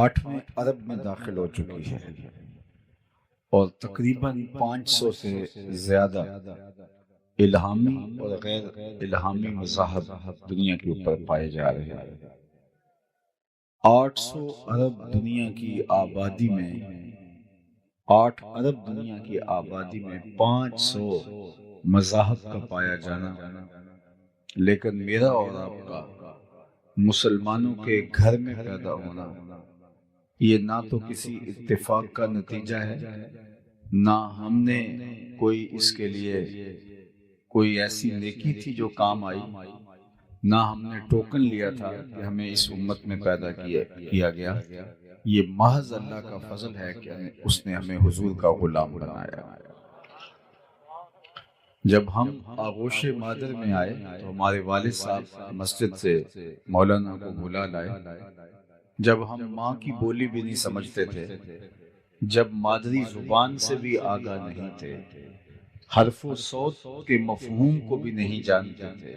8ویں ارب میں داخل ہو چکی ہے اور تقریباً 500 سے زیادہ الہامی اور غیر الہامی مذاہب دنیا کے اوپر پائے جا رہے ہیں۔ 800 ارب دنیا کی آبادی میں 8 ارب دنیا کی آبادی میں 500 مذاہب کا پایا جانا، لیکن میرا اور آپ کا مسلمانوں کے گھر میں پیدا ہونا یہ نہ تو کسی اتفاق کا نتیجہ ہے، نہ ہم نے کوئی اس کے لیے کوئی ایسی نیکی تھی جو کام آئی، نہ ہم نے ٹوکن لیا تھا کہ ہمیں اس امت میں پیدا کیا گیا۔ یہ محض اللہ کا فضل ہے کہ اس نے ہمیں حضور کا غلام بنایا۔ جب ہم آغوش مادر میں آئے تو ہمارے والد صاحب مسجد سے مولانا کو بلا لائے۔ جب ہم ماں کی بولی بھی نہیں سمجھتے تھے، جب مادری زبان سے بھی آگاہ نہیں تھے، حرف و صوت کے مفہوم کو بھی نہیں جانتے تھے،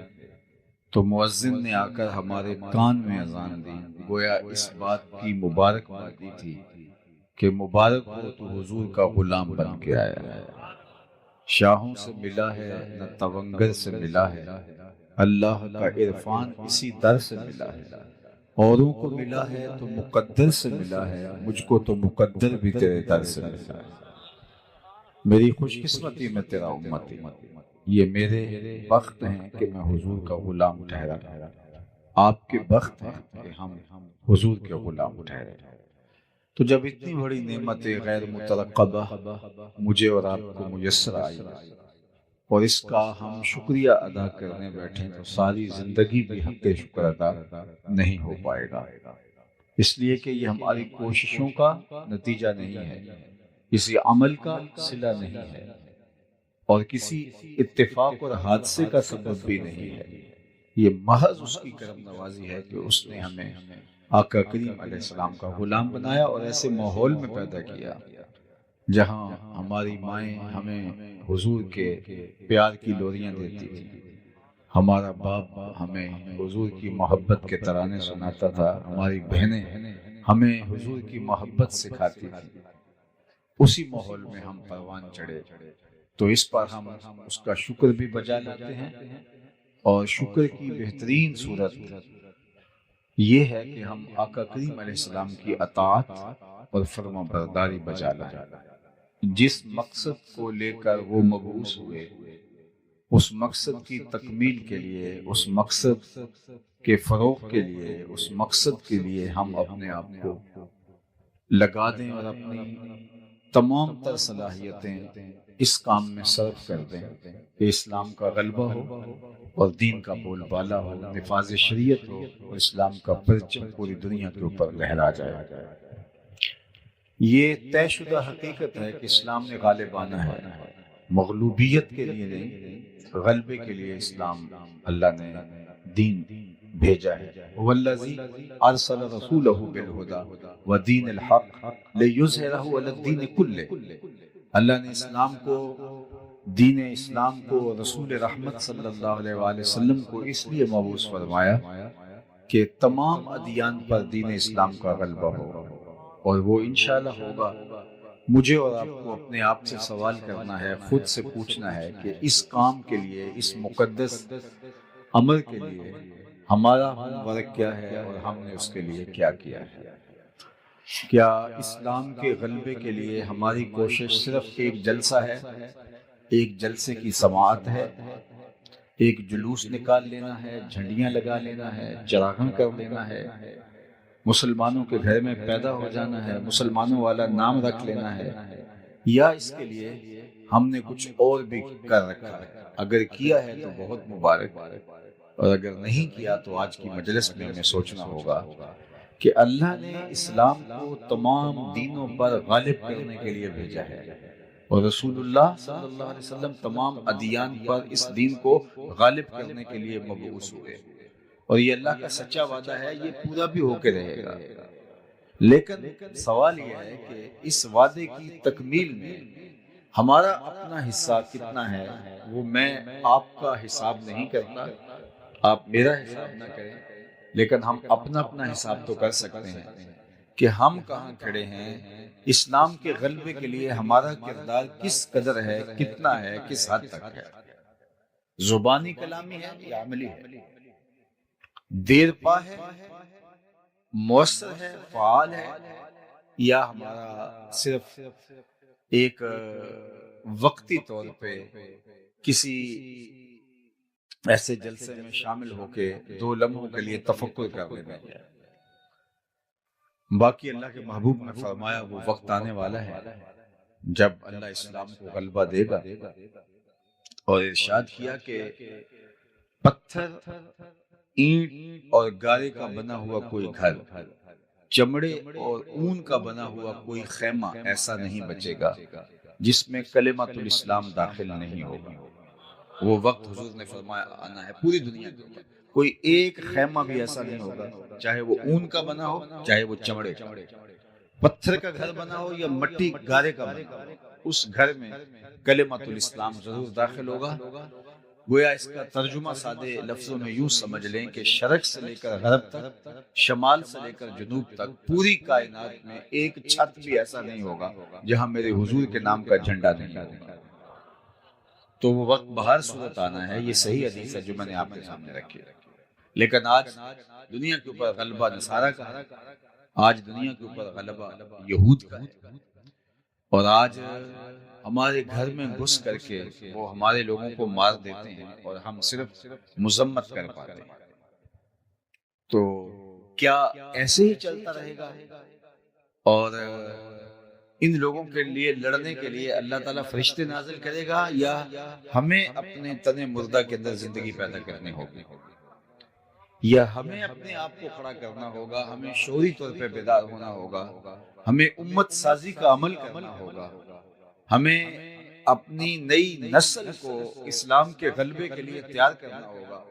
تو مؤذن نے آ کر ہمارے کان میں اذان دی، گویا اس بات کی مبارکبادی تھی کہ مبارک ہو تو حضور کا غلام بن کے آیا ہے۔ شاہوں سے ملا ہے نہ تونگر سے ملا ہے، اللہ کا عرفان اسی در سے ملا ہے۔ اوروں کو ملا ہے تو مقدر سے ملا ہے، مجھ کو تو مقدر بھی تیرے در سے ملا ہے۔ میری خوش قسمتی میں تیرا امتی، یہ میرے بخت ہیں کہ میں حضور کا غلام ٹھہرا، آپ کے بخت ہیں کہ ہم حضور کے غلام ٹھہرے۔ تو جب اتنی بڑی نعمت غیر مترقبہ مجھے اور آپ کو میسر آئی اور اس کا ہم شکریہ ادا کرنے بیٹھیں تو ساری زندگی بھی حق شکر ادا نہیں ہو پائے گا، اس لیے کہ یہ ہماری کوششوں کا نتیجہ نہیں ہے، کسی عمل کا صلہ نہیں ہے اور کسی اتفاق اور حادثے کا سبب بھی نہیں ہے۔ یہ محض اس کی کرم نوازی ہے کہ اس نے ہمیں آقا کریم علیہ السلام کا غلام بنایا اور ایسے ماحول میں پیدا کیا جہاں ہماری مائیں ہمیں حضور کے پیار کی لوریاں دیتی تھیں، ہمارا باپ ہمیں حضور کی محبت کے ترانے سناتا تھا، ہماری بہنیں ہمیں حضور کی محبت سکھاتی تھیں۔ اسی ماحول میں ہم پروان چڑھے تو اس پر ہم اس کا شکر بھی بجا لاتے ہیں، اور شکر کی بہترین صورت یہ ہے کہ ہم آقا کریم علیہ السلام کی اطاعت اور فرما برداری بجا لائیں۔ جس مقصد کو لے کر وہ مبعوث ہوئے، اس مقصد کی تکمیل کے لیے، اس مقصد کے فروغ کے لیے، اس مقصد کے لیے ہم اپنے آپ کو لگا دیں اور اپنی تمام تر صلاحیتیں اس کام میں صرف کر دیں کہ اسلام کا غلبہ ہو اور دین کا بول بالا ہو، نفاذ شریعت ہو اور اسلام کا پرچم پوری دنیا کے اوپر لہرا جائے۔ یہ طے شدہ حقیقت ہے کہ اسلام نے غالب آنا ہے، مغلوبیت کے لیے نہیں، غلبے کے لیے اسلام اللہ نے دین بھیجا ہے۔ والذی ارسل رسولہ بالہدی ودین الحق لیظہرہ علی الدین کلہ، اللہ نے اسلام کو، دین اسلام کو، رسول رحمت صلی اللہ علیہ وآلہ وسلم کو اس لیے مبعوث فرمایا کہ تمام ادیان پر دین اسلام کا غلبہ ہو، اور وہ انشاءاللہ ہوگا۔ مجھے اور آپ کو اپنے آپ سے سوال کرنا ہے، خود سے پوچھنا ہے کہ اس کام کے لیے، اس مقدس امر کے لیے ہمارا ہوم ورک کیا ہے اور ہم نے اس کے لیے کیا کیا ہے۔ کیا اسلام کے غلبے کے لیے ہماری کوشش صرف ایک جلسہ ہے، ایک جلسے کی سماعت ہے، ایک جلوس نکال لینا ہے، جھنڈیاں لگا لینا ہے، چراغاں کر لینا ہے، مسلمانوں کے گھر میں پیدا ہو جانا ہے، مسلمانوں والا نام رکھ لینا ہے، یا اس کے لیے ہم نے کچھ اور بھی کر رکھا ہے؟ اگر کیا ہے تو بہت مبارک، اور اگر نہیں کیا تو آج کی مجلس میں ہمیں سوچنا ہوگا کہ اللہ نے اسلام کو تمام دینوں پر غالب کرنے کے لیے بھیجا ہے، اور رسول اللہ صلی اللہ علیہ وسلم تمام ادیان پر اس دین کو غالب کرنے کے لیے مبعوث ہوئے، اور یہ اللہ کا سچا وعدہ ہے، یہ پورا بھی ہو کے رہے گا۔ لیکن سوال یہ ہے کہ اس وعدے کی تکمیل میں ہمارا اپنا حصہ کتنا ہے؟ وہ میں آپ کا حساب نہیں کرتا، آپ میرا حساب نہ کریں، لیکن ہم اپنا حساب تو کر سکتے ہیں کہ ہم کہاں کھڑے ہیں، اسلام کے غلبے کے لیے ہمارا کردار کس قدر ہے، کتنا ہے، کس حد تک ہے، زبانی کلامی ہے یا عملی ہے، دیر پا ہے، مؤثر ہے، فعال ہے، یا ہمارا صرف ایک وقتی طور پہ کسی ایسے جلسے میں شامل ہو کے 2 لمحوں کے لیے تفکر کرنے میں ہے۔ باقی اللہ کے محبوب نے فرمایا وہ وقت آنے والا ہے جب اللہ اسلام کو غلبہ دے گا، اور ارشاد کیا کہ پتھر، اینٹ اور گارے کا بنا ہوا کوئی گھر، چمڑے اور اون کا بنا ہوا کوئی خیمہ ایسا نہیں بچے گا جس میں کلمۃ الاسلام داخل نہیں ہوگا۔ وہ وقت حضور نے فرمایا آنا ہے پوری دنیا کے اوپر، کوئی ایک خیمہ بھی ایسا نہیں ہوگا، چاہے وہ اون کا بنا ہو، چاہے وہ چمڑے کا، پتھر کا گھر بنا ہو یا مٹی گارے کا بنا ہو، اس گھر میں کلمۃ الاسلام ضرور داخل ہوگا۔ گویا اس کا ترجمہ سادے لفظوں میں یوں سمجھ لیں کہ شرق سے لے کر غرب تک، شمال سے لے کر جنوب تک، پوری کائنات میں ایک چھت بھی ایسا نہیں ہوگا جہاں میرے حضور کے نام کا جھنڈا نہیں ہوگا۔ تو وہ وقت بہر صورت آنا ہے، یہ صحیح حدیث ہے جو میں نے آپ کے سامنے رکھی۔ لیکن آج دنیا کے اوپر غلبہ نصارہ کا ہے، آج دنیا کے اوپر غلبہ یہود کا ہے، اور آج ہمارے گھر میں گھس کر کے وہ ہمارے لوگوں کو مار دیتے ہیں اور ہم صرف مذمت کر پاتے ہیں۔ تو کیا ایسے ہی چلتا رہے گا اور ان لوگوں کے لیے لڑنے کے لیے اللہ تعالیٰ فرشتے نازل کرے گا، یا ہمیں اپنے تن مردہ کے اندر زندگی پیدا کرنی ہوگی، یا ہمیں اپنے آپ کو کھڑا کرنا ہوگا، ہمیں شعوری طور پہ بیدار ہونا ہوگا، ہمیں امت سازی کا عمل کرنا ہوگا، ہمیں اپنی نئی نسل کو اسلام کے غلبے کے لیے تیار کرنا ہوگا،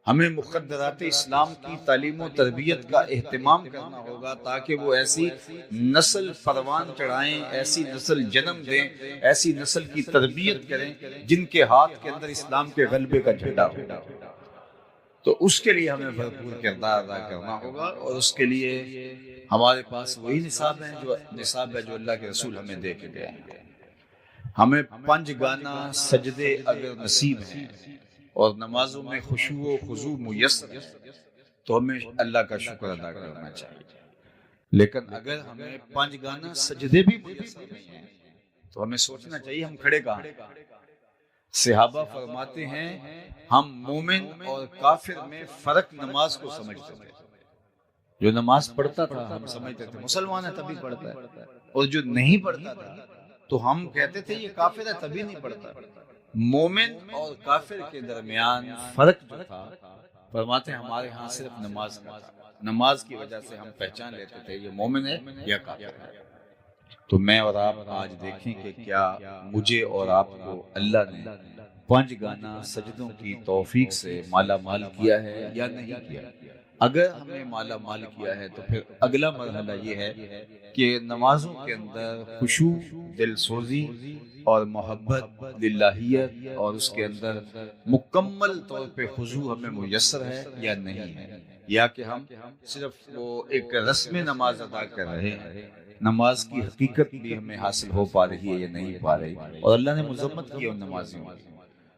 ہمیں مقدرات اسلام کی تعلیم و تربیت کا اہتمام کرنا ہوگا تاکہ وہ ایسی نسل پروان چڑھائیں، ایسی نسل جنم دیں، ایسی نسل کی تربیت کریں جن کے ہاتھ کے اندر اسلام کے غلبے کا جھنڈا ہوگا۔ تو اس کے لیے ہمیں بھرپور کردار ادا کرنا ہوگا، اور اس کے لیے ہمارے پاس وہی نصاب ہے جو اللہ کے رسول ہمیں دے کے گئے ہیں۔ ہمیں 5 گانا سجدے اگر نصیب ہیں اور نمازوں میں خشوع و خضوع میسر ہے تو ہمیں اللہ کا شکر ادا کرنا چاہیے، لیکن اگر ہمیں 5 گانا سجدے بھی میسر نہیں ہیں تو ہمیں سوچنا چاہیے ہم کھڑے کہاں ہیں۔ صحابہ فرماتے ہیں ہم مومن اور کافر میں فرق نماز کو سمجھتے تھے۔ جو نماز پڑھتا تھا ہم سمجھتے تھے مسلمان ہے تبھی پڑھتا ہے، اور جو نہیں پڑھتا تھا تو ہم کہتے تھے یہ کافر ہے تبھی نہیں پڑھتا۔ مومن اور کافر کے درمیان فرق جو تھا، فرماتے ہیں ہمارے ہاں صرف نماز کا تھا، نماز کی وجہ سے ہم پہچان لیتے تھے یہ مومن ہے یا کافر ہے۔ تو میں اور آپ آج دیکھیں کہ کیا مجھے اور آپ کو اللہ نے 5 گانا سجدوں کی توفیق سے مالا مال کیا ہے یا نہیں کیا۔ اگر ہمیں مالا مال کیا ہے تو پھر اگلا مرحلہ یہ ہے کہ نمازوں کے اندر خشوع، دل سوزی اور محبت للہیت، اور اس کے اندر مکمل طور پہ خضوع ہمیں میسر ہے یا نہیں ہے، یا کہ ہم صرف وہ ایک رسم نماز ادا کر رہے ہیں، نماز کی حقیقت بھی ہمیں حاصل ہو پا رہی ہے یا نہیں پا رہی۔ اور اللہ نے مذمت کی ان نمازیوں کی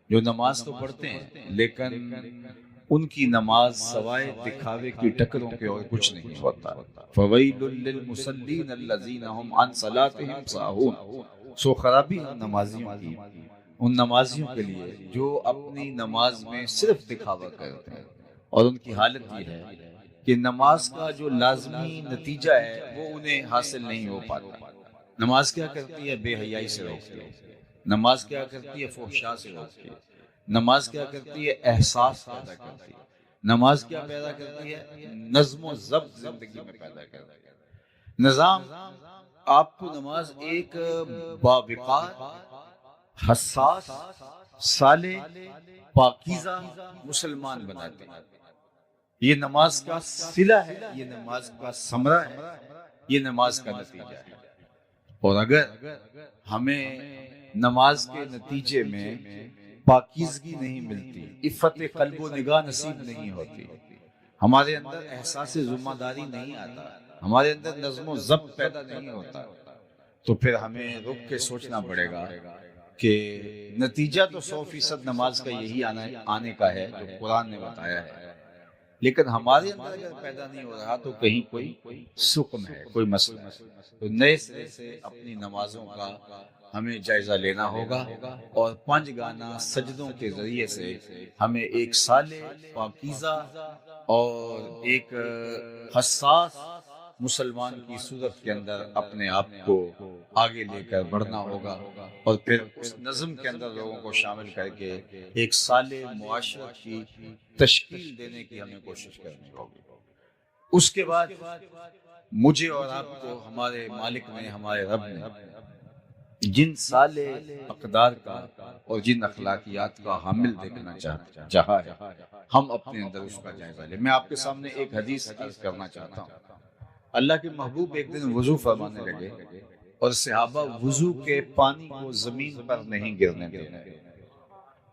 جو نماز تو پڑھتے ہیں لیکن ان کی نماز سوائے دکھاوے کی ٹکروں کے اور کچھ نہیں ہوتا۔ فویل للمصلین الذین هم عن صلاتهم ساہون، سو خرابی ان نمازیوں کے لیے جو اپنی نماز میں صرف دکھاوا کرتے ہیں، اور ان کی حالت یہ ہے کہ نماز کا جو لازمی نتیجہ ہے وہ انہیں حاصل نہیں ہو پاتا۔ نماز کیا کرتی ہے؟ بے حیائی سے روکتی ہے، نماز کیا کرتی ہے؟ فحشاء سے روکتی ہے، نماز کیا کرتی ہے؟ احساس پیدا کرتی ہے، نماز کیا پیدا کرتی ہے؟ نظم و ضبط زندگی میں پیدا کرتی ہے، نظام۔ آپ کو نماز ایک باوقار، حساس، صالح، پاکیزہ مسلمان بناتی ہے۔ یہ نماز کا صلہ ہے، یہ نماز کا ثمرہ ہے، یہ نماز کا نتیجہ ہے۔ اور اگر ہمیں نماز کے نتیجے میں پاکیزگی نہیں ملتی، عفت قلب و نگاہ نصیب نہیں ہوتی، ہمارے اندر احساس ذمہ داری نہیں آتا، ہمارے اندر نظم و ضبط پیدا نہیں ہوتا، تو پھر ہمیں رک کے سوچنا پڑے گا کہ نتیجہ تو 100% نماز کا یہی آنے کا ہے جو قرآن نے بتایا ہے، لیکن ہمارے اندر اگر پیدا نہیں ہو رہا تو کہیں کوئی سکم ہے، کوئی مسئلہ ہے۔ تو نئے سرے سے اپنی نمازوں کا ہمیں جائزہ لینا ہوگا، اور 5 گانا سجدوں کے ذریعے سے ہمیں ایک صالح، پاکیزہ اور ایک حساس مسلمان کی صورت کے اندر اپنے آپ کو آگے لے کر بڑھنا ہوگا، اور پھر اس نظم کے اندر لوگوں کو شامل کر کے ایک صالح معاشرت کی تشکیل دینے کی ہمیں کوشش کرنی ہوگی۔ اس کے بعد مجھے اور آپ کو ہمارے مالک نے، ہمارے رب نے جن صالح اقدار کا اور جن اخلاقیات کا حامل دیکھنا چاہا ہے، ہم اپنے اندر اس کا جائزہ لیں۔ میں آپ کے سامنے ایک حدیث عرض کرنا چاہتا ہوں۔ اللہ کے محبوب ایک دن وضو فرمانے لگے، اور صحابہ وضو کے پانی کو زمین پر نہیں گرنے دیتے۔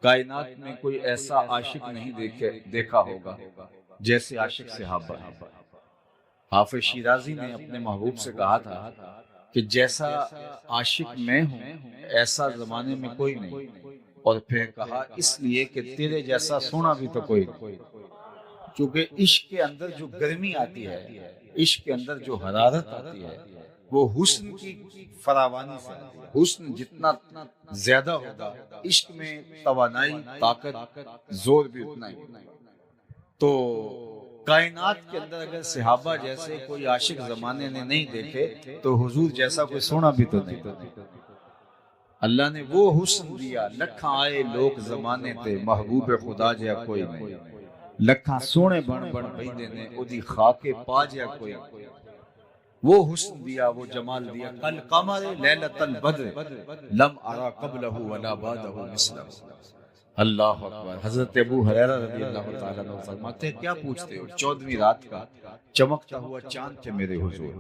کائنات میں کوئی ایسا عاشق نہیں دیکھا ہوگا جیسے عاشق صحابہ ہیں۔ حافظ شیرازی نے اپنے محبوب سے کہا تھا کہ جیسا عاشق میں ہوں ایسا زمانے میں کوئی نہیں، اور پھر کہا اس لیے کہ تیرے جیسا سونا بھی تو کوئی نہیں، کیونکہ عشق کے اندر جو گرمی آتی ہے، عشق کے اندر جو حرارت آتی ہے، وہ حسن کی فراوانی سے آتی ہے۔ حسن جتنا زیادہ ہوگا، عشق میں توانائی، طاقت، زور بھی اتنا ہی۔ تو کائنات کے اندر اگر صحابہ جیسے کوئی عاشق زمانے نے نہیں دیکھے تو حضور جیسا کوئی سونا بھی تو نہیں۔ اللہ نے وہ حسن دیا، لکھاں آئے لوگ زمانے تے، محبوب خدا جیا کوئی نہیں، لکھاں سونے بن بن بھیدے نے، اودی خاک پا جیا کوئی نہیں۔ وہ حسن دیا، وہ جمال دیا، کل قمر لیلۃ البدر لم ارا قبلہ ولا بعدہ مثلہ۔ اللہ اکبر۔ حضرت ابو ہریرہ رضی اللہ تعالیٰ عنہ فرماتے ہیں کیا پوچھتے ہو، 14ویں رات کا چمکتا ہوا چاند تھے میرے حضور۔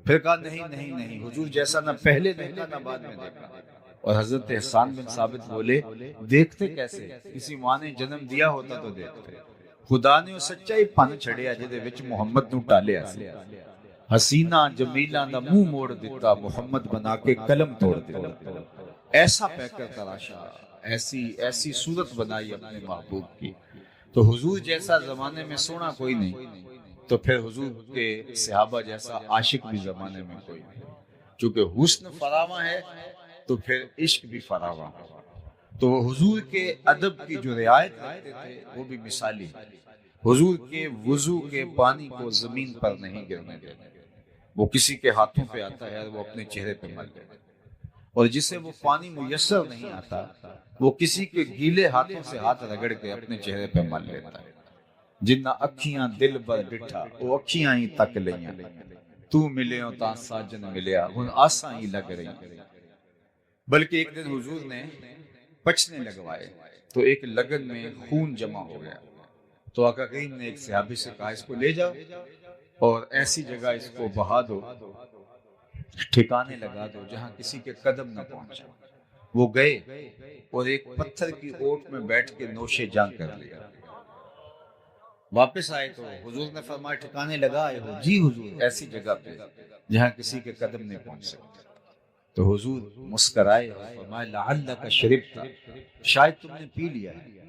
پھر کہا نہیں نہیں نہیں، حضور جیسا نہ پہلے دیکھا نہ بعد میں دیکھا۔ اور حضرت احسان بن ثابت بولے دیکھتے کیسے، کسی ماں نے جنم دیا ہوتا تو دیکھتے۔ خدا نے سچا ہی پن چھڑیا جدے وچ محمد نو ٹالیا سی، حسینہ جمیلہ دا منہ موڑ دیتا، محمد بنا کے قلم توڑ دیتا۔ ایسا پیکر تراشا، ایسی صورت بنائی اپنے محبوب کی۔ تو حضور جیسا زمانے میں سونا کوئی نہیں، تو پھر حضور کے صحابہ جیسا عاشق بھی زمانے میں کوئی نہیں۔ چونکہ حسن فراواں ہے تو پھر عشق بھی فراواں ہے۔ تو وہ حضور کے ادب کی جو رعایت کرتے تھے وہ بھی مثالی ہے۔ حضور کے وضو کے پانی کو زمین پر نہیں گرنے دیتے، وہ کسی کے ہاتھوں پہ آتا ہے اور وہ اپنے چہرے پہ مل لیتا ہے، اور جسے وہ پانی میسر نہیں آتا وہ کسی کے گیلے ہاتھوں سے ہاتھ رگڑ کے اپنے چہرے پہ مل لیتا ہے۔ جنہ اکھیاں دل بر ڈٹھا وہ اکھیاں ہی تک لیاں، تو ملیوں تا ساجن ملیا ہن آساں ہی لگ رہی۔ بلکہ ایک دن حضور نے پچنے لگوائے تو ایک لگن میں خون جمع ہو گیا، تو آقا کریم نے ایک صحابی سے کہا اس کو لے جاؤ اور ایسی جگہ اس کو بہا دو، ٹھکانے لگا دو جہاں کسی کے قدم نہ پہنچے۔ وہ گئے اور ایک پتھر کی اوٹ میں بیٹھ کے نوش جاں کر لیا۔ واپس آئے تو حضور نے فرمایا ٹھکانے لگا آئے ہو؟ جی حضور، ایسی جگہ پہ جہاں کسی کے قدم نہیں پہنچ سکتے۔ تو حضور مسکرائے اور فرمایا لعلک شربت، شاید تم نے پی لیا ہے۔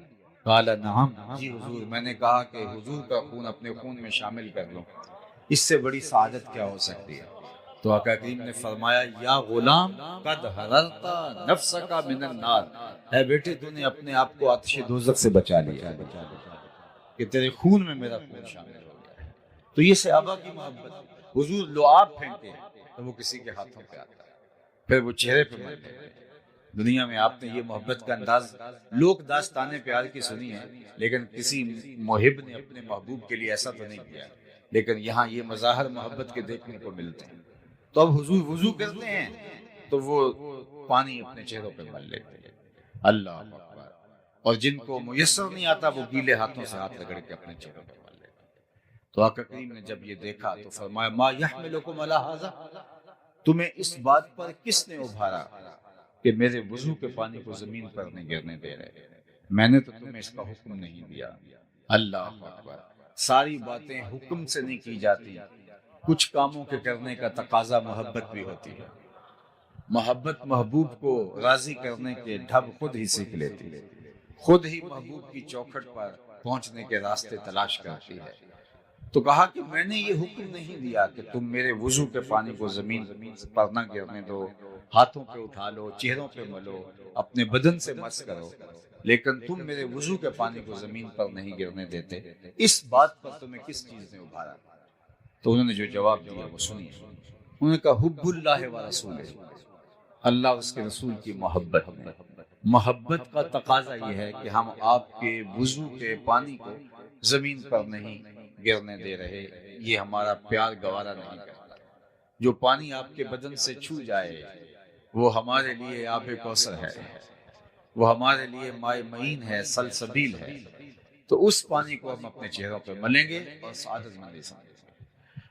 قال نعم، جی حضور، میں نے کہا کہ حضور کا خون اپنے خون میں شامل کر لوں، اس سے بڑی سعادت کیا ہو سکتی ہے۔ تو آقا کریم نے فرمایا یا غلام قد حررت نفسک من النار، اے بیٹے تو نے اپنے آپ کو آتش دوزخ سے بچا لیا کہ تیرے خون میں میرا خون شامل ہو گیا ہے۔ تو یہ صحابہ کی محبت، حضور لعاب پھینکے تو وہ کسی کے ہاتھوں پہ آتا ہے، پھر وہ چہرے پہ مل لیتے ہیں۔ دنیا میں آپ نے یہ محبت کا انداز لوگ داستان پیار کی سنی ہے، لیکن کسی محب نے اپنے محبوب کے لیے ایسا تو نہیں کیا، لیکن یہاں یہ مظاہر محبت کے دیکھنے کو ملتے ہیں۔ تو اب حضور وضو کرتے ہیں تو وہ پانی اپنے چہروں پہ مل لیتے ہیں۔ اللہ اکبر۔ اور جن کو میسر نہیں آتا وہ گیلے ہاتھوں سے ہاتھ رگڑ کے اپنے چہروں پہ مل لیتے ہیں۔ تو آقا کریم نے جب یہ دیکھا تو فرمایا ما یحملکم علی ھذا، تمہیں اس بات پر کس نے ابھارا کہ میرے وضو کے پانی کو زمین پر نہیں گرنے دے رہے؟ میں نے تو تمہیں اس کا حکم نہیں دیا۔ اللہ اکبر۔ ساری باتیں حکم سے نہیں کی جاتی، کچھ کاموں کے کرنے کا تقاضا محبت بھی ہوتی ہے. محبت محبوب کو راضی کرنے کے ڈھب خود ہی سیکھ لیتی ہے، خود ہی محبوب کی چوکھٹ پر پہنچنے کے راستے تلاش کرتی ہے. تو کہا کہ میں نے یہ حکم نہیں دیا کہ تم میرے وضو کے پانی کو زمین پر نہ گرنے دو، ہاتھوں پہ اٹھا لو، چہروں پہ ملو، اپنے بدن سے مس کرو، لیکن تم میرے وضو کے پانی کو زمین پر نہیں گرنے دیتے. اس بات پر تمہیں کس چیز نے ابھارا؟ تو انہوں نے جو جواب دیا وہ سنیے. انہوں نے کہا حب اللہ و رسول، اللہ اور اس کے رسول کی محبت میں. محبت کا تقاضا یہ ہے کہ ہم آپ کے وضو کے پانی کو زمین پر نہیں گرنے دے رہے، یہ ہمارا پیار گوارا نہیں کرتا. جو پانی آپ کے بدن سے چھو جائے وہ ہمارے لیے آب کوثر ہے، وہ ہمارے لیے مائے معین ہے، سلسبیل ہے. تو اس پانی کو ہم اپنے چہروں پہ ملیں گے اور سعادت مندی سمجھیں گے.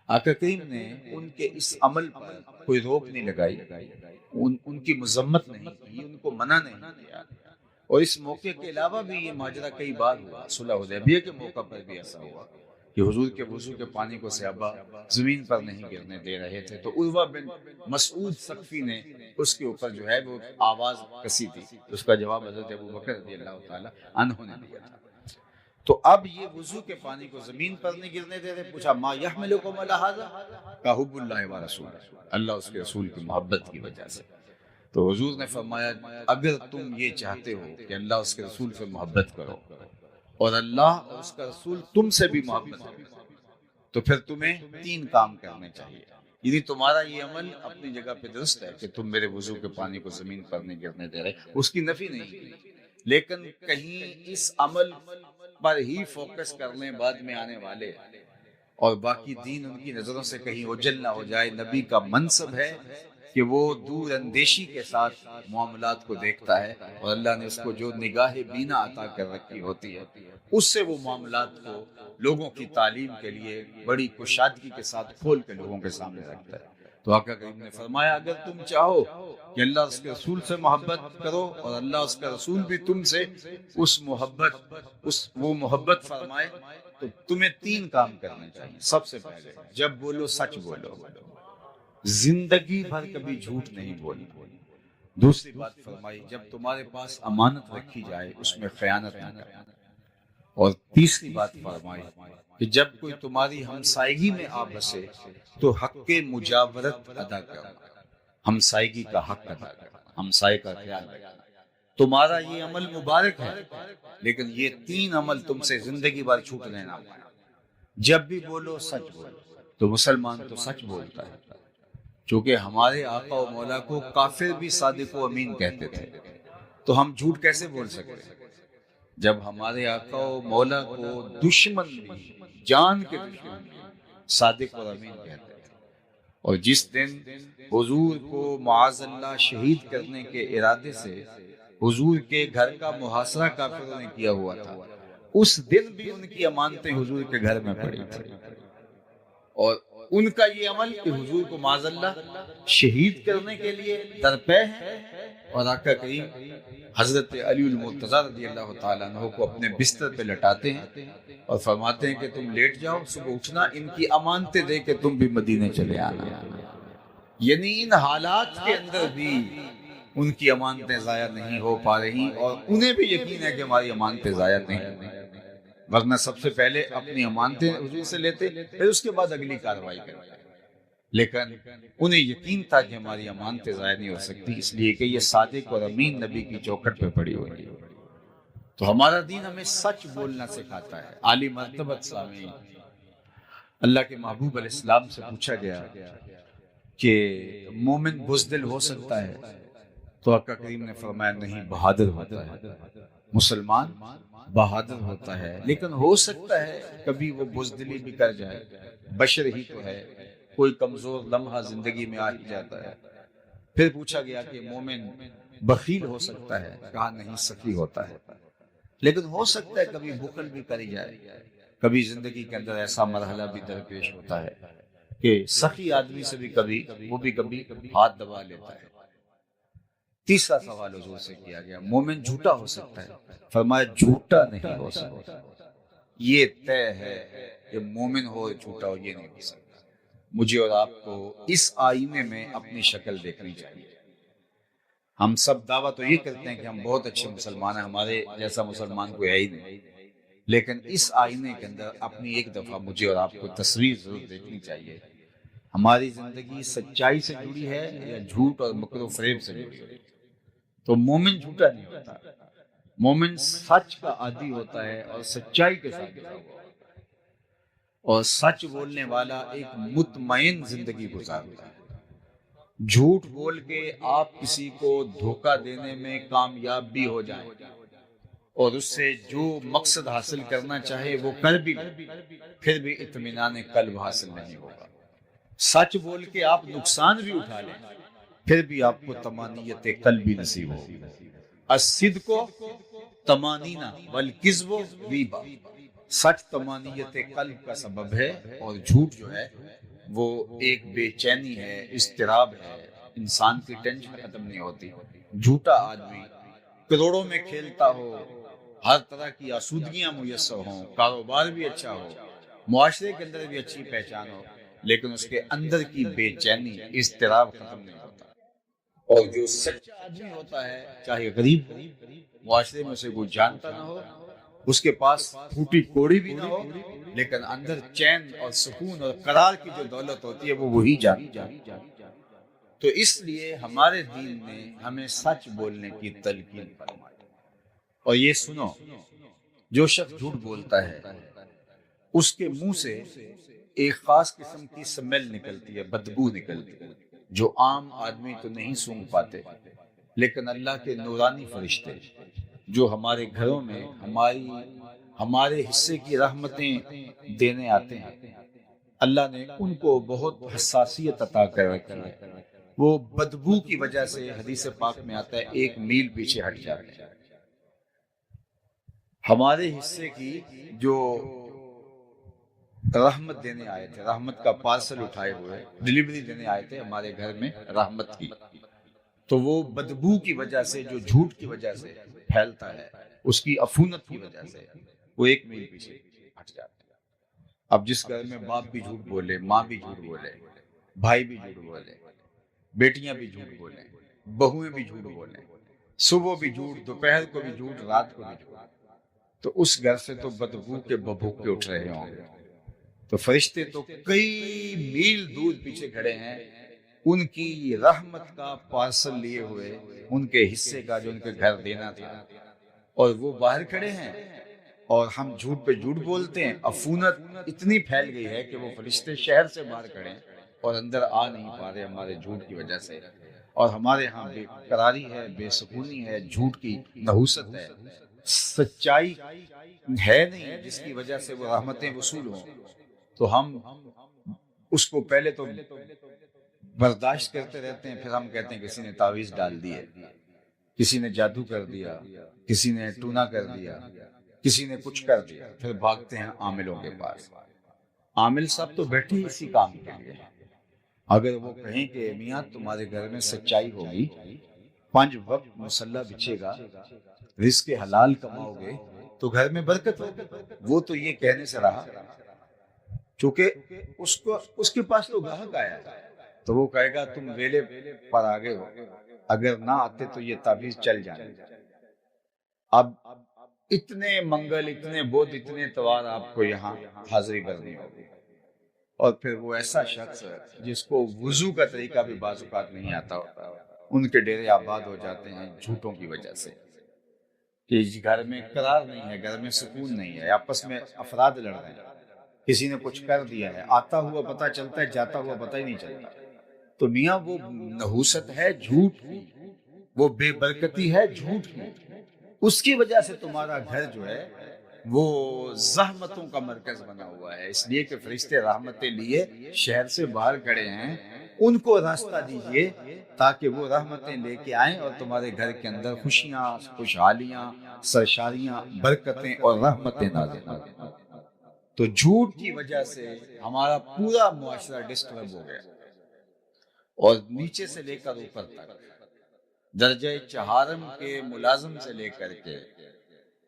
آقا کریم نے ان کے اس عمل پر کوئی روک نہیں لگائی، ان کی مذمت نہیں کی، ان کو منع نہیں کیا. اور اس موقع کے علاوہ بھی یہ ماجرا کئی بار ہوا. صلح حدیبیہ کے موقع پر بھی ایسا ہوا کہ حضور کے وضو کے پانی کو صحابہ زمین پر نہیں گرنے دے رہے تھے. تو عروہ بن مسعود ثقفی نے اس کے اوپر جو ہے وہ آواز کسی تھی. اس کا جواب حضرت ابوبکر رضی اللہ تعالی عنہ نے دیا تھا. تو اب یہ وضو کے پانی کو زمین پر نہیں گرنے دے رہے. پوچھا ما یحملکم علی ھذا؟ کہ حب اللہ و رسول، اللہ اس کے رسول کی محبت کی وجہ سے. تو حضور نے فرمایا اگر تم یہ چاہتے ہو کہ اللہ اس کے رسول سے محبت کرو اور اللہ اور اس کا رسول تم سے بھی محبت کرو تو پھر تمہیں 3 کام کرنے چاہیے. یعنی تمہارا یہ عمل اپنی جگہ پہ درست ہے کہ تم میرے وضو کے پانی کو زمین پر نہیں گرنے دے رہے، اس کی نفی نہیں کی، لیکن کہیں اس عمل پر ہی فوکس کرنے بعد میں آنے والے اور باقی دین ان کی نظروں سے کہیں اوجھل نہ ہو جائے. نبی کا منصب ہے کہ وہ دور اندیشی کے ساتھ معاملات کو دیکھتا ہے، اور اللہ نے اس کو جو نگاہ بینا عطا کر رکھی ہوتی ہے اس سے وہ معاملات کو لوگوں کی تعلیم کے لیے بڑی کشادگی کے ساتھ کھول کے لوگوں کے سامنے رکھتا ہے. تو آقا کریم نے فرمایا اگر تم چاہو کہ اللہ اس کے رسول سے محبت کرو اور اللہ اس کا رسول بھی تم سے وہ محبت فرمائے تو تمہیں 3 کام کرنے چاہیے. سب سے پہلے جب بولو سچ بولو، زندگی بھر کبھی جھوٹ نہیں بولنا. دوسری بات فرمائی جب تمہارے پاس امانت رکھی جائے اس میں خیانت نہ کرنا. اور تیسری بات فرمائی کہ جب کوئی تمہاری ہمسائیگی میں آ بسے تو حق مجاورت ادا کرنا، ہمسائیگی کا حق ادا کرنا، ہمسائے کا خیال رکھنا. تمہارا یہ عمل مبارک ہے لیکن یہ 3 عمل تم سے زندگی بھر چھوٹنے نہ پائے. جب بھی بولو سچ بولو. تو مسلمان تو سچ بولتا ہے، چونکہ ہمارے آقا و مولا کو کافر بھی صادق و امین کہتے تھے، تو ہم جھوٹ کیسے بول سکتے ہیں جب ہمارے آقا و مولا کو دشمن بھی، جان کے دشمن بھی صادق اور امین کہتے تھے. اور جس دن حضور کو معاذ اللہ شہید کرنے کے ارادے سے حضور کے گھر کا محاصرہ کافروں نے کیا ہوا تھا، اس دن بھی ان کی امانتیں حضور کے گھر میں پڑی تھی. اور ان کا یہ عمل کہ حضور کو معاذ اللہ شہید کرنے کے لیے درپے ہے. اور آقا کریم حضرت علی المرتضیٰ رضی اللہ تعالیٰ عنہ کو اپنے بستر پہ لٹاتے ہیں اور فرماتے ہیں کہ تم لیٹ جاؤ، صبح اٹھنا ان کی امانتیں دے کے تم بھی مدینے چلے آنا. یعنی ان حالات کے اندر بھی ان کی امانتیں ضائع نہیں ہو پا رہی اور انہیں بھی یقین ہے کہ ہماری امانتیں ضائع نہیں، ورنہ سب سے پہلے اپنی امانتیں حضور سے لیتے پھر اس کے بعد اگلی کارروائی کرتے. لیکن انہیں یقین تھا کہ ہماری امانتیں ضائع نہیں ہو سکتی، اس لیے کہ یہ صادق اور امین نبی کی چوکھٹ پہ پڑی ہوئی ہے. تو ہمارا دین ہمیں سچ بولنا سکھاتا ہے. عالی مرتبت سامعین، اللہ کے محبوب علیہ السلام سے پوچھا گیا کہ مومن بزدل ہو سکتا ہے؟ تو آقا کریم نے فرمایا نہیں، بہادر ہوتا ہے. مسلمان بہادر ہوتا ہے، لیکن ہو سکتا ہے کبھی وہ بزدلی بھی کر جائے، بشر ہی تو ہے، کوئی کمزور لمحہ زندگی میں آ ہی جاتا ہے. پھر پوچھا گیا کہ مومن بخیل ہو سکتا ہے؟ کہا نہیں، سخی ہوتا ہے. لیکن ہو سکتا ہے کبھی بخل بھی کری جائے، کبھی زندگی کے اندر ایسا مرحلہ بھی درپیش ہوتا ہے کہ سخی آدمی سے بھی کبھی ہاتھ دبا لیتا ہے. تیسرا سوال حضور سے کیا گیا مومن جھوٹا ہو سکتا ہے؟ فرمایا جھوٹا نہیں ہو سکتا، یہ طے ہے کہ مومن ہو جھوٹا ہو یہ نہیں ہو سکتا. مجھے اور آپ کو اس آئینے میں اپنی شکل دیکھنی چاہیے۔ ہم سب دعویٰ تو یہ کرتے ہیں کہ ہم بہت اچھے مسلمان ہیں، ہمارے جیسا مسلمان کوئی ہے ہی نہیں، لیکن اس آئینے کے اندر اپنی ایک دفعہ مجھے اور آپ کو تصویر ضرور دیکھنی چاہیے۔ ہماری زندگی سچائی سے جڑی ہے یا جھوٹ اور مکر و فریب سے جڑی ہے؟ تو مومن جھوٹا نہیں ہوتا، مومن سچ کا عادی ہوتا ہے اور سچائی کے ساتھ جڑا ہوا ہوتا ہے، اور سچ بولنے والا ایک مطمئن زندگی گزارتا ہے۔ جھوٹ بول کے آپ کسی کو دھوکہ دینے میں کامیاب بھی ہو جائیں اور اس سے جو مقصد حاصل کرنا چاہے وہ کر بھی لیں، پھر بھی اطمینان قلب حاصل نہیں ہوگا۔ سچ بول کے آپ نقصان بھی اٹھا لیں، پھر بھی آپ کو طمانینت قلبی نصیب ہوگی۔ الصدق طمانینہ والکذب ریبہ، سچ طمانینت قلب کا سبب ہے، اور جھوٹ جو ہے وہ ایک بے چینی ہے، اضطراب ہے، انسان کی ٹینشن ختم نہیں ہوتی۔ جھوٹا آدمی کروڑوں میں کھیلتا ہو، ہر طرح کی آسودگیاں میسر ہوں، کاروبار بھی اچھا ہو، معاشرے کے اندر بھی اچھی پہچان ہو، لیکن اس کے اندر کی بے چینی، اضطراب ختم نہیں ہوتا۔ اور جو سچا آدمی ہوتا ہے، چاہے غریب ہو، معاشرے میں اسے کوئی جانتا نہ ہو، اس کے پاس پھوٹی کوڑی بھی نہ ہو، لیکن اندر چین اور سکون اور قرار کی جو دولت ہوتی ہے وہ وہی جانتا ہے۔ تو اس لیے ہمارے دین نے ہمیں سچ بولنے کی تلقین فرمائی۔ اور یہ سنو، جو شخص جھوٹ بولتا ہے اس کے منہ سے ایک خاص قسم کی سمیل نکلتی ہے، بدبو نکلتی ہے، جو عام آدمی تو نہیں سونگھ پاتے، لیکن اللہ کے نورانی فرشتے جو ہمارے گھروں میں ہمارے حصے کی رحمتیں دینے آتے ہیں، اللہ نے ان کو بہت حساسیت عطا کر رکھی ہے۔ وہ بدبو کی وجہ سے حدیث پاک میں آتا ہے 1 میل پیچھے ہٹ جاتے ہیں۔ ہمارے حصے کی جو رحمت دینے آئے تھے، رحمت کا پارسل اٹھائے ہوئے ڈلیوری دینے آئے تھے ہمارے گھر میں رحمت کی، تو وہ بدبو کی وجہ سے، جو جھوٹ کی وجہ سے پھیلتا ہے، اس کی عفونت کی وجہ سے وہ 1 میل پیچھے ہٹ جاتے ہیں۔ اب جس گھر میں باپ بھی جھوٹ بولے، ماں بھی جھوٹ بولے، بھائی بھی جھوٹ بولے، بیٹیاں بھی جھوٹ بولیں، بہویں بھی جھوٹ بولیں، صبح بھی جھوٹ، دوپہر کو بھی جھوٹ، رات کو بھی جھوٹ، تو اس گھر سے تو بدبو کے ببھوکے اٹھ رہے ہوں گے۔ تو فرشتے تو کئی میل دور پیچھے کھڑے ہیں، ان کی رحمت کا پارسل لیے ہوئے، ان کے حصے کا جو ان کے گھر دینا تھا، اور وہ باہر کھڑے ہیں، اور ہم جھوٹ پہ جھوٹ بولتے ہیں۔ عفونت اتنی پھیل گئی ہے کہ وہ فرشتے شہر سے باہر کھڑے ہیں اور اندر آ نہیں پا رہے ہمارے جھوٹ کی وجہ سے، اور ہمارے ہاں بے قراری ہے، بے سکونی ہے، جھوٹ کی نحوست ہے، سچائی ہے نہیں جس کی وجہ سے وہ رحمتیں وصول ہوں۔ تو ہم اس کو پہلے تو برداشت کرتے رہتے ہیں، پھر ہم کہتے ہیں کسی نے تعویذ ڈال دی ہے، کسی نے جادو کر دیا، کسی نے ٹونا کر دیا، کسی نے کچھ کر دیا، پھر بھاگتے ہیں عاملوں کے پاس۔ عامل صاحب تو بیٹھے اسی کام کے لیے، اگر وہ کہیں کہ میاں تمہارے گھر میں سچائی ہوگی، 5 وقت مصلی بچھے گا، رزق حلال کماؤ گے تو گھر میں برکت ہوگی، وہ تو یہ کہنے سے رہا، چونکہ اس کے پاس تو گاہک آیا ہے، تو وہ کہے گا تم ویلے پر آگے ہو، اگر نہ آتے تو یہ تعویذ چل جانے۔ اب اتنے منگل، اتنے بدھ، اتنے اتوار آپ کو یہاں حاضری کرنی ہوگی، اور پھر وہ ایسا شخص جس کو وضو کا طریقہ بھی بعض اوقات نہیں آتا ہوتا، ان کے ڈیرے آباد ہو جاتے ہیں جھوٹوں کی وجہ سے، کہ گھر میں قرار نہیں ہے، گھر میں سکون نہیں ہے، آپس میں افراد لڑ رہے ہیں، کسی نے کچھ کر دیا ہے، آتا ہوا پتہ چلتا ہے، جاتا ہوا پتہ ہی نہیں چلتا۔ تو میاں وہ نحوست ہے جھوٹ کی، وہ بے برکتی ہے جھوٹ کی، اس کی وجہ سے تمہارا گھر جو ہے وہ زحمتوں کا مرکز بنا ہوا ہے۔ اس لیے کہ فرشتے رحمتیں لیے شہر سے باہر کھڑے ہیں، ان کو راستہ دیجئے تاکہ وہ رحمتیں لے کے آئیں اور تمہارے گھر کے اندر خوشیاں، خوشحالیاں، سرشاریاں، برکتیں اور رحمتیں نازل ہوں۔ تو جھوٹ کی وجہ سے ہمارا پورا معاشرہ ڈسٹرب ہو گیا، اور نیچے سے لے کر اوپر تک، درجہ چہارم کے ملازم سے لے کر کے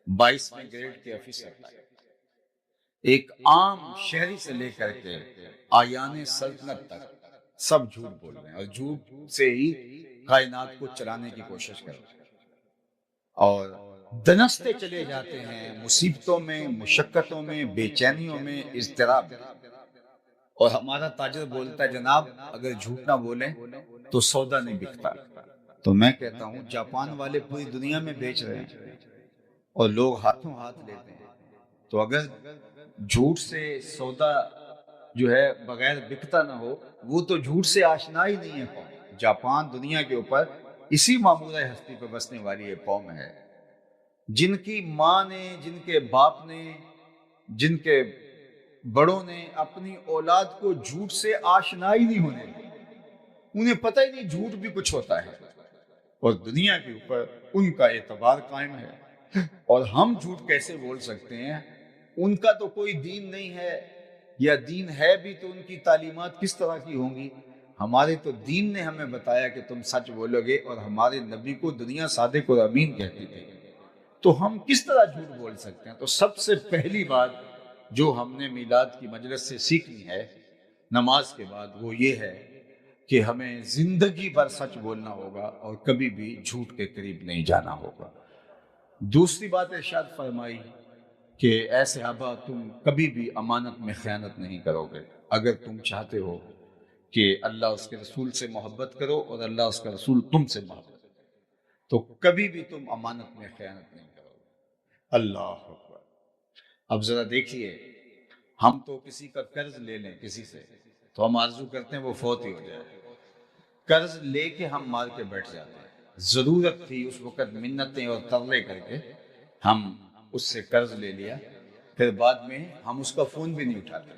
22ویں گریڈ کے آفیسر تک، ایک عام شہری سے لے کر کے آیان سلطنت تک سب جھوٹ بول رہے ہیں اور جھوٹ سے ہی کائنات کو چلانے کی کوشش کر رہے ہیں اور دنستے چلے جاتے ہیں مصیبتوں میں، مشقتوں میں، بے چینیوں میں، اضطراب میں۔ اور ہمارا تاجر بولتا ہے جناب اگر جھوٹ نہ بولیں تو سودا نہیں بکتا۔ تو میں کہتا ہوں جاپان والے پوری دنیا میں بیچ رہے ہیں اور لوگ ہاتھوں ہاتھ لیتے ہیں، تو اگر جھوٹ سے سودا جو ہے بغیر بکتا نہ ہو، وہ تو جھوٹ سے آشنا ہی نہیں ہے قوم۔ جاپان دنیا کے اوپر اسی معمورہ ہستی پہ بسنے والی ایک قوم ہے جن کی ماں نے، جن کے باپ نے، جن کے بڑوں نے اپنی اولاد کو جھوٹ سے آشنا ہی نہیں ہونے دی، انہیں پتہ ہی نہیں جھوٹ بھی کچھ ہوتا ہے، اور دنیا کے اوپر ان کا اعتبار قائم ہے۔ اور ہم جھوٹ کیسے بول سکتے ہیں؟ ان کا تو کوئی دین نہیں ہے، یا دین ہے بھی تو ان کی تعلیمات کس طرح کی ہوں گی؟ ہمارے تو دین نے ہمیں بتایا کہ تم سچ بولو گے، اور ہمارے نبی کو دنیا صادق اور امین کہتی تھی، تو ہم کس طرح جھوٹ بول سکتے ہیں؟ تو سب سے پہلی بات جو ہم نے میلاد کی مجلس سے سیکھنی ہے نماز کے بعد، وہ یہ ہے کہ ہمیں زندگی بھر سچ بولنا ہوگا اور کبھی بھی جھوٹ کے قریب نہیں جانا ہوگا۔ دوسری بات ارشاد فرمائی کہ اے صحابہ تم کبھی بھی امانت میں خیانت نہیں کرو گے۔ اگر تم چاہتے ہو کہ اللہ اس کے رسول سے محبت کرو اور اللہ اس کا رسول تم سے محبت کرو، تو کبھی بھی تم امانت میں خیانت نہیں کرو گے۔ اللہ اکبر۔ اب ذرا دیکھیے، ہم تو کسی کا قرض لے لیں کسی سے تو ہم آرزو کرتے ہیں وہ فوت ہی ہو جائے، قرض لے کے ہم مار کے بیٹھ جاتے ہیں۔ ضرورت تھی اس وقت منتیں اور ترلے کر کے ہم اس سے قرض لے لیا، پھر بعد میں ہم اس کا فون بھی نہیں اٹھاتے،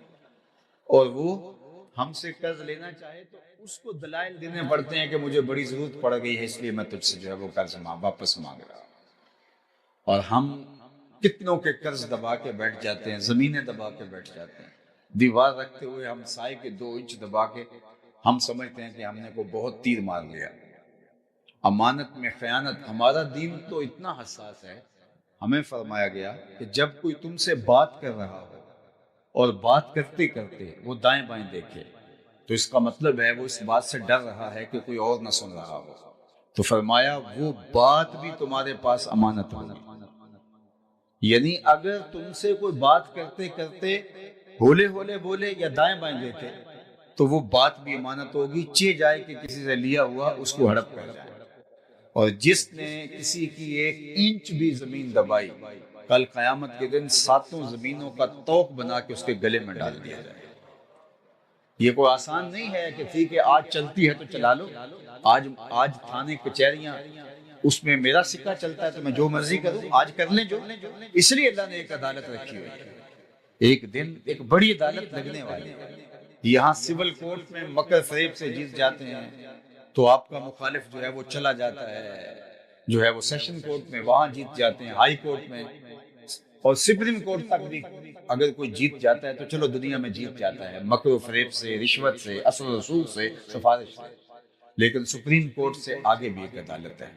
اور وہ ہم سے قرض لینا چاہے تو اس کو دلائل دینے پڑتے ہیں کہ مجھے بڑی ضرورت پڑ گئی ہے اس لیے میں تجھ سے جو ہے وہ قرض واپس مانگ رہا ہوں۔ اور ہم کتنوں کے قرض دبا کے بیٹھ جاتے ہیں، زمینیں دبا کے بیٹھ جاتے ہیں، دیوار رکھتے ہوئے ہم سائے کے 2 انچ دبا کے ہم سمجھتے ہیں کہ ہم نے کو بہت تیر مار لیا۔ امانت میں خیانت، ہمارا دین تو اتنا حساس ہے، ہمیں فرمایا گیا کہ جب کوئی تم سے بات کر رہا ہو اور بات کرتے کرتے وہ دائیں بائیں دیکھے تو اس کا مطلب ہے وہ اس بات سے ڈر رہا ہے کہ کوئی اور نہ سن رہا ہو، تو فرمایا وہ بات بھی تمہارے پاس امانت ہوگی۔ یعنی اگر تم سے کوئی بات کرتے کرتے ہولے ہولے بولے یا دائیں بائیں دیکھے تو وہ بات بھی امانت ہوگی، چہ جائے کہ کسی سے لیا ہوا اس کو ہڑپ کر جائے۔ اور جس نے کسی کی 1 انچ بھی زمین دبائی، کل قیامت کے دن 7 زمینوں کا توق بنا کے اس کے گلے میں ڈال دیا جائے۔ یہ کوئی آسان نہیں ہے کہ ٹھیک ہے آج چلتی ہے تو چلا لو، آج تھانے کچہریاں اس میں میرا سکہ چلتا ہے تو میں جو مرضی کروں، آج کر لیں جو۔ اس لیے اللہ نے ایک عدالت رکھی ہوئی ہے، ایک دن ایک بڑی عدالت لگنے والی ہے۔ یہاں سول کورٹ میں مکر فریب سے جیت جاتے ہیں تو آپ کا مخالف جو ہے وہ چلا جاتا ہے، جو ہے وہ سیشن کورٹ میں، وہاں جیت جاتے ہیں، ہائی کورٹ میں، اور سپریم کورٹ تک بھی اگر کوئی جیت جاتا ہے تو چلو دنیا میں جیت جاتا ہے، مکر و فریب سے، رشوت سے، اثر و رسوخ سے، سفارش سے۔ لیکن سپریم کورٹ سے آگے بھی ایک عدالت ہے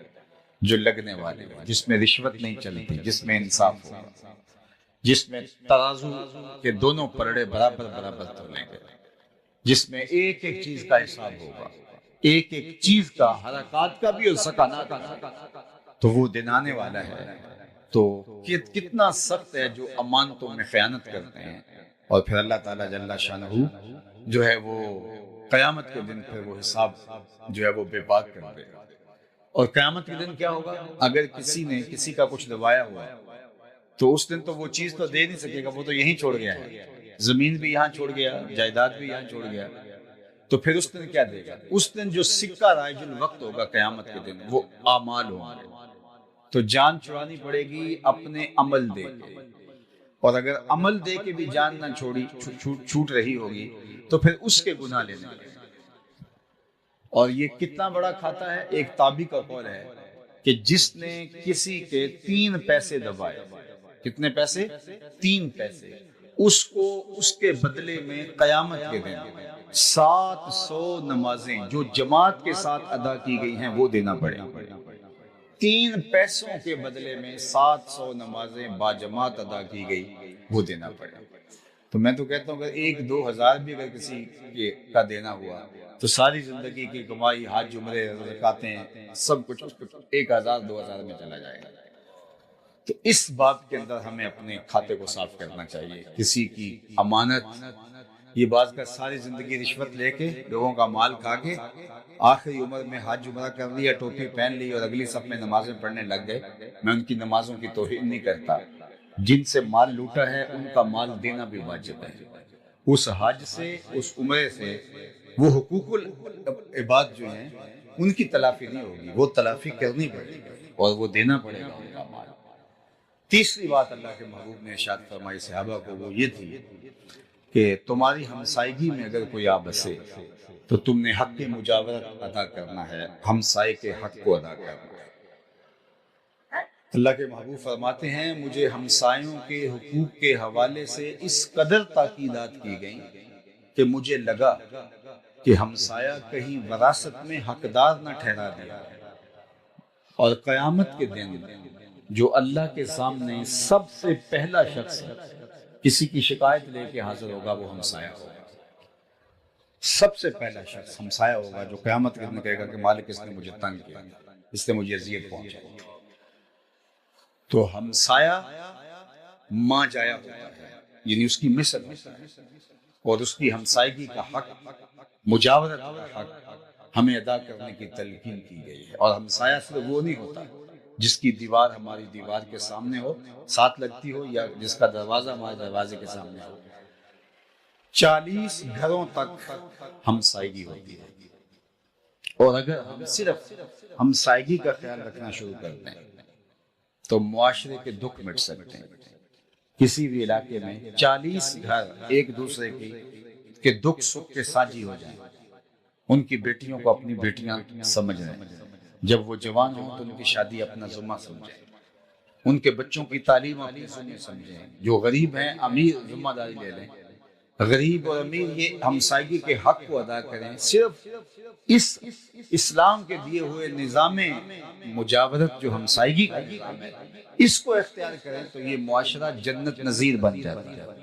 جو لگنے والی ہے، جس میں رشوت نہیں چلتی، جس میں انصاف ہوگا، جس میں ترازو کے دونوں پلڑے برابر برابر تولیں گے، جس میں ایک ایک چیز کا حساب ہوگا، ایک ایک چیز کا، حرکات کا بھی اور سکانات کا بھی۔ تو وہ دن آنے والا ہے، تو کتنا سخت ہے جو امانتوں میں خیانت کرتے ہیں، اور پھر اللہ تعالیٰ جل شانہ جو ہے وہ قیامت کے دن پھر وہ حساب جو ہے وہ بے بات کر دے گا۔ اور قیامت کے دن کیا ہوگا؟ اگر کسی نے کسی کا کچھ دبایا ہوا تو اس دن تو وہ چیز تو دے نہیں سکے گا، وہ تو یہیں چھوڑ گیا ہے، زمین بھی یہاں چھوڑ گیا، جائیداد بھی یہاں چھوڑ گیا، تو پھر اس دن کیا دے گا؟ اس دن جو سکہ رائج الوقت ہوگا قیامت کے دن وہ اعمال ہوں گے، تو جان چھڑانی پڑے گی اپنے عمل دے کے، اور اگر عمل دے کے بھی جان نہ چھوڑی چھوٹ رہی ہوگی تو پھر اس کے گناہ لینے لگے۔ اور یہ کتنا بڑا کھاتا ہے؟ ایک تابعی کا قول ہے کہ جس نے کسی کے 3 پیسے دبائے، کتنے پیسے؟ 3 پیسے، اس کو اس کے بدلے میں قیامت کے دن 700 نمازیں جو جماعت کے ساتھ ادا کی گئی ہیں وہ دینا پڑے۔ 3 پیسوں کے بدلے میں 700 نمازیں با جماعت ادا کی گئی وہ دینا پڑے۔ تو میں تو کہتا ہوں اگر 1-2 ہزار بھی اگر کسی کا دینا ہوا تو ساری زندگی کی کمائی، حج، عمرے، زکاتیں، سب کچھ 1,000-2,000 میں چلا جائے گا۔ تو اس بات کے اندر ہمیں اپنے کھاتے کو صاف کرنا چاہیے۔ کسی کی امانت، یہ بات کا ساری زندگی رشوت لے کے، لوگوں کا مال کھا کے، آخری عمر میں حج عمرہ کر لیا، ٹوپی پہن لی اور اگلی صف میں نمازیں پڑھنے لگ گئے۔ میں ان کی نمازوں کی توہین نہیں کرتا، جن سے مال لوٹا ہے ان کا مال دینا بھی واجب ہے۔ اس حج سے، اس عمرے سے وہ حقوق العباد جو ہیں ان کی تلافی نہیں ہوگی، وہ تلافی کرنی پڑے گی اور وہ دینا پڑے گا ان کا مال۔ تیسری بات اللہ کے محبوب نے ارشاد فرمائی صحابہ کو، وہ یہ تھی کہ تمہاری ہمسائیگی میں اگر کوئی آ بسے تو تم نے حق مجاورت ادا کرنا ہے، ہمسائے کے حق کو ادا کرنا ہے۔ اللہ کے محبوب فرماتے ہیں مجھے ہمسایوں کے حقوق کے حوالے سے اس قدر تاکیدات کی گئیں کہ مجھے لگا کہ ہمسایہ کہیں وراثت میں حقدار نہ ٹھہرا دیا، اور قیامت کے دن جو اللہ کے سامنے سب سے پہلا شخص کسی کی شکایت لے کے حاضر ہوگا وہ ہمسایہ ہوگا۔ سب سے پہلا شخص ہمسایہ ہوگا جو قیامت کے دن کہے گا کہ مالک اس نے مجھے تنگ کیا، اس نے مجھے اذیت پہنچائی۔ تو ہمسایہ ماں جایا ہوتا ہے، یعنی اس کی مثل ہوتا ہے، اور اس کی ہمسائیگی کا حق، مجاورت کا حق ہمیں ادا کرنے کی تلقین کی گئی ہے۔ اور ہمسایہ صرف وہ نہیں ہوتا جس کی دیوار ہماری دیوار کے سامنے ہو، ساتھ لگتی ہو، یا جس کا دروازہ ہمارے دروازے کے سامنے ہو۔ 40 گھروں تک ہمسائیگی ہوتی ہے، اور اگر ہم صرف ہمسائیگی کا خیال رکھنا شروع کر دیں تو معاشرے کے دکھ مٹ سکتے ہیں۔ کسی بھی علاقے میں 40 گھر ایک دوسرے کے دکھ سکھ کے ساجی ہو جائیں، ان کی بیٹیوں کو اپنی بیٹیاں سمجھ رہے ہیں، جب وہ جوان ہوں تو ان کی شادی اپنا ذمہ سمجھیں، ان کے بچوں کی تعلیم اپنی ذمہ سمجھیں، جو غریب ہیں امیر ذمہ داری لے لیں، غریب اور امیر یہ ہمسائیگی کے حق کو ادا کریں۔ صرف اس اسلام کے دیے ہوئے نظام مجاورت جو ہمسائیگی کا نظام ہے اس کو اختیار کریں تو یہ معاشرہ جنت نظیر بن جاتا ہے،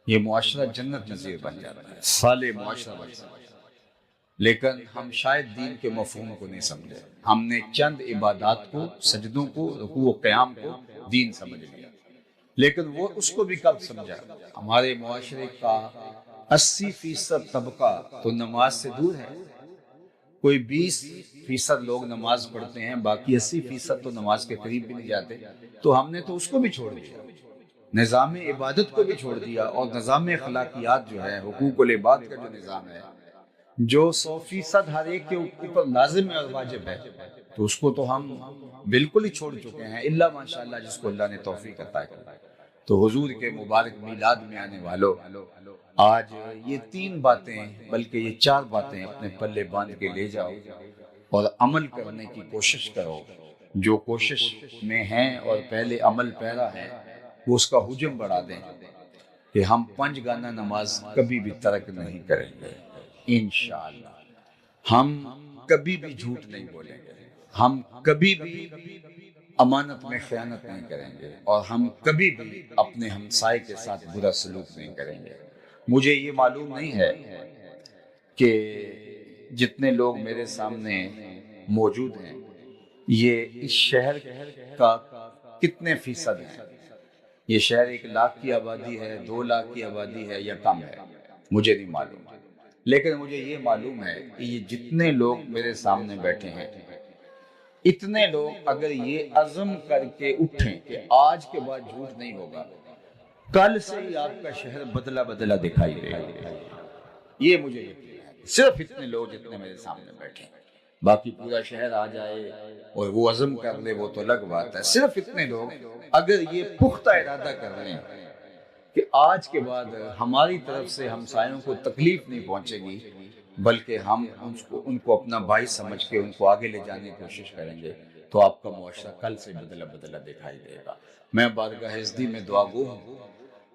یہ معاشرہ جنت نظیر بن جاتا ہے، صالح معاشرہ بن جاتا ہے۔ لیکن ہم شاید دین کے مفہوم کو نہیں سمجھے، ہم نے چند عبادات کو، سجدوں کو، رکوع و قیام کو دین سمجھ لیا، لیکن وہ اس کو بھی کب سمجھا؟ ہمارے معاشرے کا 80% طبقہ تو نماز سے دور ہے، کوئی 20% لوگ نماز پڑھتے ہیں، باقی 80% تو نماز کے قریب بھی نہیں جاتے۔ تو ہم نے تو اس کو بھی چھوڑ دیا، نظام عبادت کو بھی چھوڑ دیا، اور نظام اخلاقیات جو ہے، حقوق العباد کا جو نظام ہے، جو 100% ہر ایک کے اوپر لازم ہے اور واجب ہے، تو اس کو تو ہم بالکل ہی چھوڑ چکے ہیں، الا ماشاءاللہ جس کو اللہ نے توفیق عطا کی۔ تو حضور کے مبارک میلاد میں آنے والوں، آج یہ 3 باتیں بلکہ یہ 4 باتیں اپنے پلے باندھ کے لے جاؤ اور عمل کرنے کی کوشش کرو۔ جو کوشش میں ہیں اور پہلے عمل پیرا ہے وہ اس کا حجم بڑھا دیں کہ ہم 5 گانہ نماز کبھی بھی ترک نہیں کریں گے انشاءاللہ، ہم کبھی بھی جھوٹ نہیں بولیں گے، ہم کبھی بھی امانت میں خیانت نہیں کریں گے، اور ہم کبھی بھی اپنے ہمسائے کے ساتھ برا سلوک نہیں کریں گے۔ مجھے یہ معلوم نہیں ہے کہ جتنے لوگ میرے سامنے موجود ہیں یہ اس شہر کا کتنے فیصد ہیں، یہ شہر 1 لاکھ کی آبادی ہے، 2 لاکھ کی آبادی ہے یا کم ہے، مجھے نہیں معلوم، لیکن مجھے یہ معلوم ہے کہ یہ جتنے لوگ میرے سامنے بیٹھے ہیں، اتنے لوگ اگر یہ عزم کر کے اٹھیں کہ آج کے بعد جھوٹ نہیں ہوگا، کل سے ہی آپ کا شہر بدلا بدلا دکھائی دے گا، یہ مجھے یقین ہے۔ صرف اتنے لوگ جتنے میرے سامنے بیٹھے ہیں، باقی پورا شہر آ جائے اور وہ عزم کر لے وہ تو الگ بات ہے، صرف اتنے لوگ اگر یہ پختہ ارادہ کر لیں کہ آج کے بعد ہماری طرف سے ہمسایوں کو تکلیف نہیں پہنچے گی، بلکہ ہم ان کو اپنا بھائی سمجھ کے ان کو آگے لے جانے کی کوشش کریں گے، تو آپ کا معاشرہ کل سے بدلا بدلا دکھائی دے گا۔ میں بارگاہ ہستی میں دعا گو ہوں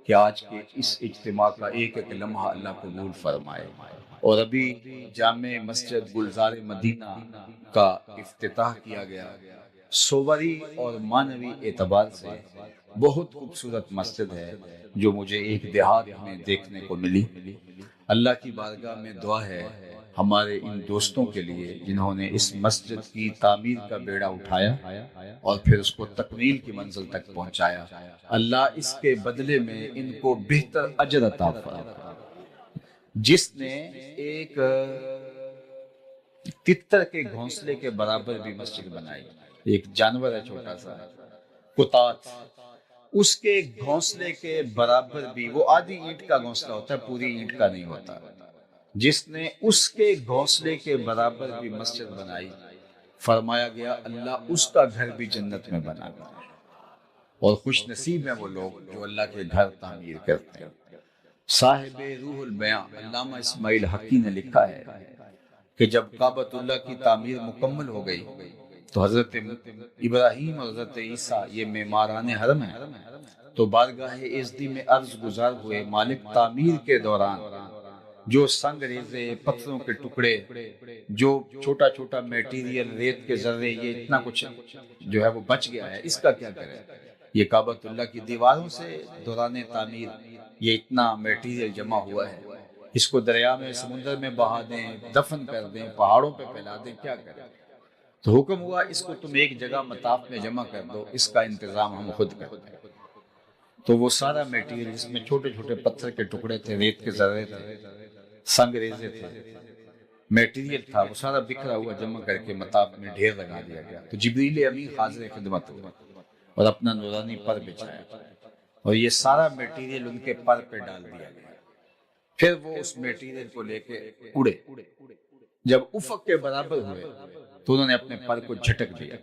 کہ آج کے اس اجتماع کا ایک ایک لمحہ اللہ قبول فرمائے، اور ابھی جامع مسجد گلزار مدینہ کا افتتاح کیا گیا، صوری اور معنوی اعتبار سے بہت خوبصورت مسجد ہے جو مجھے ایک دیہات میں دیکھنے کو ملی۔ اللہ کی بارگاہ میں دعا ہے ہمارے ان دوستوں کے لیے جنہوں نے اس مسجد کی تعمیر کا بیڑا اٹھایا اور پھر اس کو تکمیل کی منزل تک پہنچایا۔ اللہ اس کے بدلے میں ان کو بہتر اجر عطا فرمائے۔ جس نے ایک تتر کے گھونسلے کے برابر بھی مسجد بنائی، ایک جانور ہے چھوٹا سا کتات، اس کے گھونسلے کے برابر بھی، وہ آدھی اینٹ کا گھونسلہ ہوتا ہے، پوری اینٹ کا نہیں ہوتا، جس نے اس کے گھونسلے کے برابر بھی مسجد بنائی، فرمایا گیا اللہ اس کا گھر بھی جنت میں بنا گا۔ اور خوش نصیب ہیں وہ لوگ جو اللہ کے گھر تعمیر کرتے ہیں۔ صاحب روح البیاں علامہ اسماعیل حقی نے لکھا ہے کہ جب کعبۃ اللہ کی تعمیر مکمل ہو گئی تو حضرت ابراہیم اور حضرت عیسیٰ یہ معماران حرم ہیں، تو بارگاہ ازدی میں عرض گزار ہوئے مالک تعمیر کے دوران جو سنگ ریزے، پتھروں کے ٹکڑے، جو چھوٹا چھوٹا میٹیریل، ریت کے ذرے، یہ اتنا کچھ جو ہے وہ بچ گیا ہے، اس کا کیا کریں؟ یہ کعبۃ اللہ کی دیواروں سے دوران تعمیر یہ اتنا میٹیریل جمع ہوا ہے، اس کو دریا میں، سمندر میں بہا دیں، دفن کر دیں، پہاڑوں پہ پھیلا دیں، کیا کریں؟ تو حکم ہوا اس کو تم ایک جگہ مطاف میں جمع کر دو، اس کا انتظام ہم خود کریں۔ تو وہ سارا میٹیریل، اس میں چھوٹے چھوٹے پتھر کے ٹکڑے تھے، ریت کے ذرے تھے، سنگ ریزے تھے، میٹیریل تھا، وہ سارا بکھرا ہوا جمع کر کے مطاف میں ڈھیر لگا دیا گیا۔ تو جبریل امین حاضر خدمت ہوئے اور اپنا نورانی پر بچھایا اور یہ سارا میٹیریل ان کے پر پہ ڈال دیا گیا۔ پھر وہ اس میٹیریل کو لے کے اڑے، جب افق کے برابر ہوئے تو انہوں نے اپنے پر کو جھٹک دیا،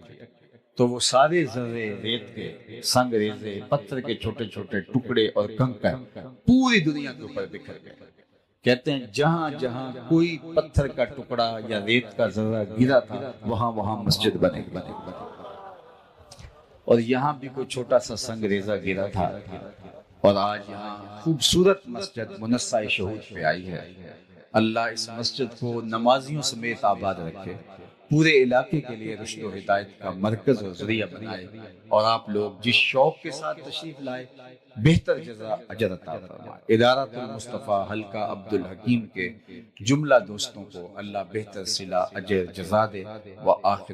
تو وہ سارے ذرے، ریت کے، سنگ ریزے، پتھر کے چھوٹے چھوٹے ٹکڑے اور کنکر پوری دنیا کے اوپر بکھر گئے۔ کہتے ہیں جہاں جہاں کوئی پتھر کا ٹکڑا یا ریت کا ذرہ گرا تھا وہاں وہاں مسجد بنے گی، اور یہاں بھی کوئی چھوٹا سا سنگ ریزہ گرا تھا، اور آج یہاں خوبصورت مسجد منصہ شہود پہ آئی ہے۔ اللہ اس مسجد کو نمازیوں سمیت آباد رکھے، پورے علاقے کے لیے رشد و ہدایت کا مرکز اور ذریعہ بنائے، اور آپ لوگ جس شوق کے ساتھ تشریف لائے بہتر جزا اجر عطا فرمائے۔ ادارۃ المصطفیٰ حلقہ عبد الحکیم کے جملہ دوستوں کو اللہ بہتر صلہ اجر جزا دے۔ وآخر